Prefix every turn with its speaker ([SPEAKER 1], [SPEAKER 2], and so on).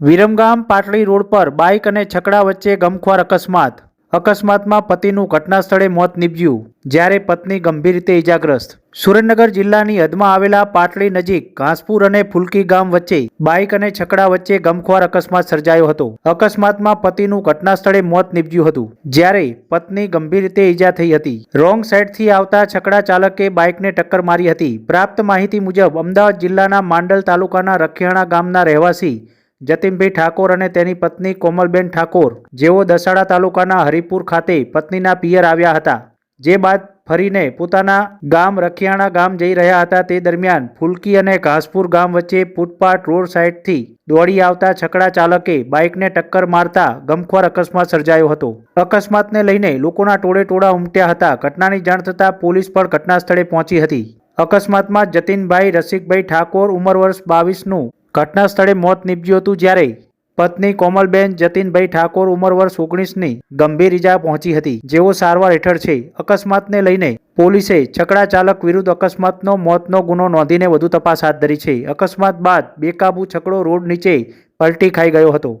[SPEAKER 1] Viramgam Patdi road પર bike અને છકડા વચ્ચે ગમખ્વાર અકસ્માત. અકસ્માતમાં પતિનું ઘટના સ્થળે મોત નીપજ્યું, જ્યારે પત્ની ગંભીર રીતે ઇજાગ્રસ્ત. સુરેન્દ્રનગર જિલ્લાની હદમાં આવેલા પાટડી નજીક ઘાસપુર અને ફુલકી ગામ વચ્ચે બાઇક અને છકડા વચ્ચે ગમખ્વાર અકસ્માત સર્જાયો હતો. અકસ્માતમાં પતિનું ઘટના સ્થળે મોત નીપજ્યું હતું, જ્યારે પત્ની ગંભીર રીતે ઇજા થઈ હતી. રોંગ સાઇડથી આવતા છકડા ચાલકે બાઇકને ટક્કર મારી હતી. પ્રાપ્ત માહિતી મુજબ અમદાવાદ જિલ્લાના માંડલ તાલુકાના રખિયાણા ગામના રહેવાસી જતીનભાઈ ઠાકોર અને તેની પત્ની કોમલબેન ઠાકોર, જેઓ દસાડા તાલુકાના હરિપુર ખાતે પત્નીના પિયર આવ્યા હતા, જે બાદ ફરીને પોતાના ગામ રખિયાણા ગામ જઈ રહ્યા હતા. તે દરમિયાન ફુલકી અને ઘાસપુર ગામ વચ્ચે ફૂટપાથ રોડ સાઇડથી દોડી આવતા છકડા ચાલકે બાઇકને ટક્કર મારતા ગમખ્વાર અકસ્માત સર્જાયો હતો. અકસ્માતને લઈને લોકોના ટોળે ઉમટ્યા હતા. ઘટનાની જાણ થતાં પોલીસ પણ ઘટના સ્થળે પહોંચી હતી. અકસ્માતમાં જતીનભાઈ રસિકભાઈ ઠાકોર ઉંમર વર્ષ 22નું ઘટના સ્થળે મોત નીપજ્યું હતું, જ્યારે પત્ની કોમલબેન જતીનભાઈ ઠાકોર ઉંમર વર્ષ 19ની ગંભીર ઇજા પહોંચી હતી, જેઓ સારવાર હેઠળ છે. અકસ્માતને લઈને પોલીસે છકડા ચાલક વિરુદ્ધ અકસ્માતનો મોતનો ગુનો નોંધીને વધુ તપાસ હાથ ધરી છે. અકસ્માત બાદ બેકાબુ છકડો રોડ નીચે પલટી ખાઈ ગયો હતો.